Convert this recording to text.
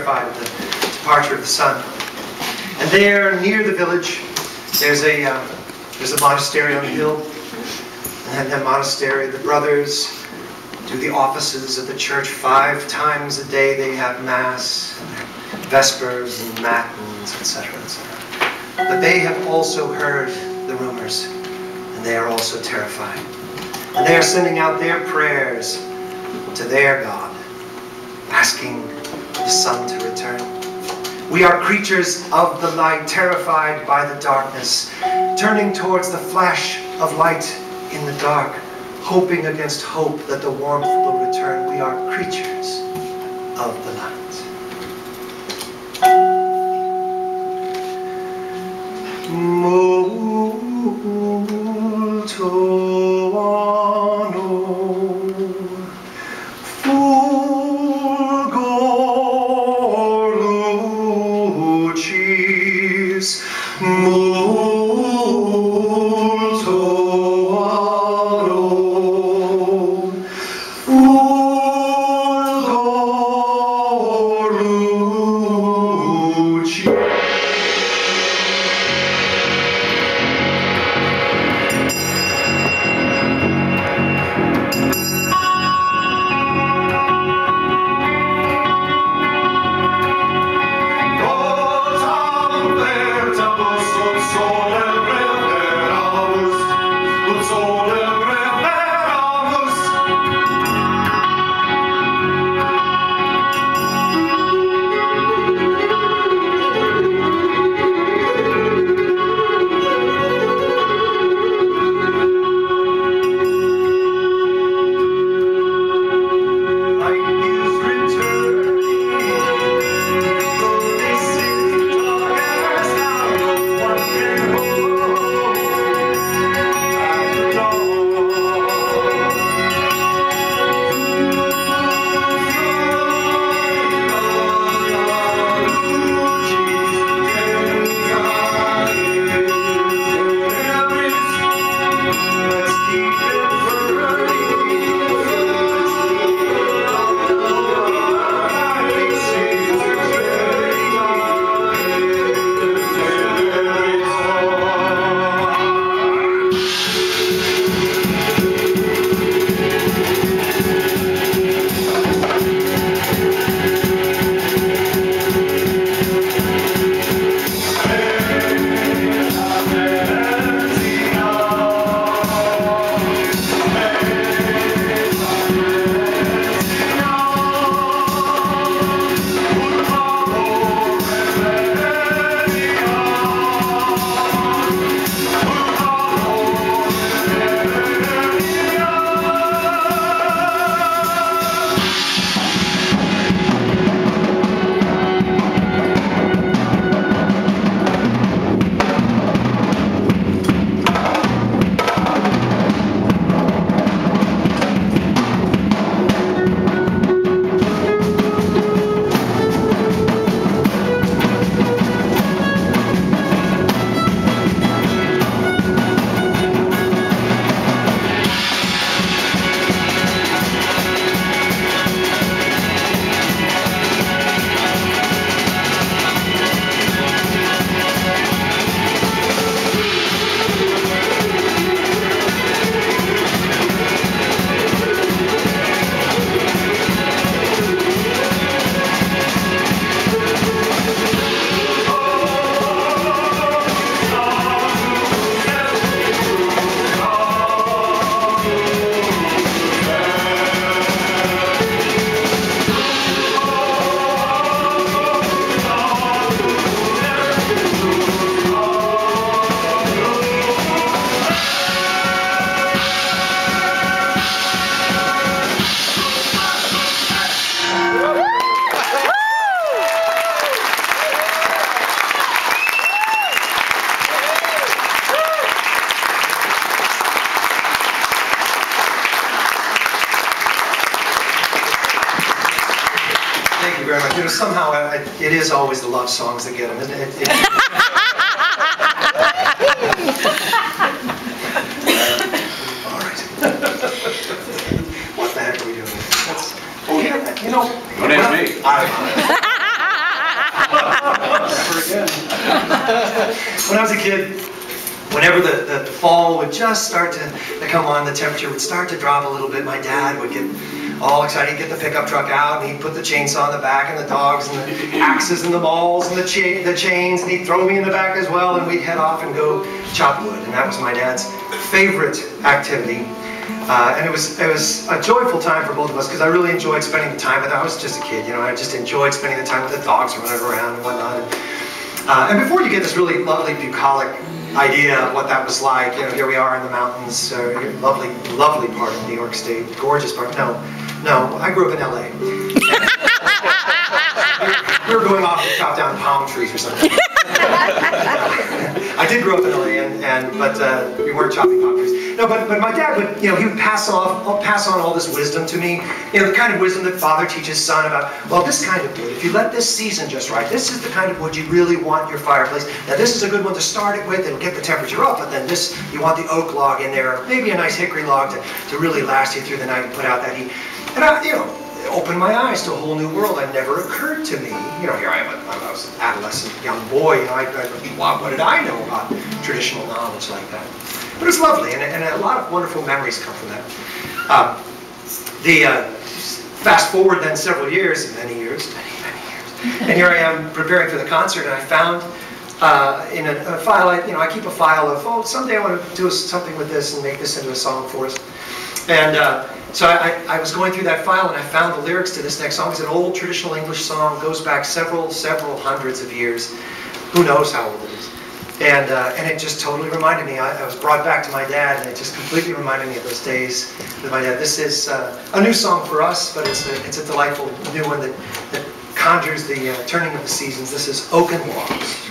terrified of the departure of the sun. And there, near the village, there's a monastery on the hill. And in that monastery, the brothers do the offices of the church 5 times a day. They have Mass, and Vespers, and Matins, etc., etc. But they have also heard the rumors, and they are also terrified. And they are sending out their prayers to their God, asking the sun to return. We are creatures of the light, terrified by the darkness, turning towards the flash of light in the dark, hoping against hope that the warmth will return. We are creatures of the light. Molto anno fulgor lucis, molto anno fulgor lucis. very much. You know, somehow it is always the love songs that get them, isn't it? All right. What the heck are we doing? Oh yeah, you know. Don't ask me. When I was a kid, whenever the fall would just start to come on, the temperature would start to drop a little bit, my dad would get all excited. He'd get the pickup truck out, and he'd put the chainsaw in the back, and the dogs, and the axes, and the mauls, and the chains, and he'd throw me in the back as well, and we'd head off and go chop wood. And that was my dad's favorite activity. And it was a joyful time for both of us, because I really enjoyed spending the time with him. I was just a kid, you know, I just enjoyed spending the time with the dogs running around and whatnot. And before you get this really lovely, bucolic idea of what that was like, you know, here we are in the mountains, lovely, lovely part of New York State, gorgeous part. No, I grew up in LA. We were going off to chop down palm trees or something. I did grow up in LA, but we weren't chopping palm trees. No, but my dad would, you know, he would pass on all this wisdom to me. You know, the kind of wisdom that father teaches son about, well, this kind of wood, if you let this season just right, this is the kind of wood you really want in your fireplace. Now, this is a good one to start it with. It'll get the temperature up, but then this, you want the oak log in there, maybe a nice hickory log to really last you through the night and put out that heat. And I, you know, opened my eyes to a whole new world that never occurred to me. You know, here I am, I was an adolescent young boy, you know, what did I know about traditional knowledge like that? But it was lovely, and a lot of wonderful memories come from that. Fast forward then several years, many years, and here I am preparing for the concert, and I found in a file, I keep a file of, oh, someday I want to do something with this and make this into a song for us. And so I was going through that file, and I found the lyrics to this next song. It's an old traditional English song, goes back several hundreds of years. Who knows how old it is. And it just totally reminded me. I was brought back to my dad, and it just completely reminded me of those days with my dad. This is a new song for us, but it's a delightful new one that conjures the turning of the seasons. This is Oaken Walks.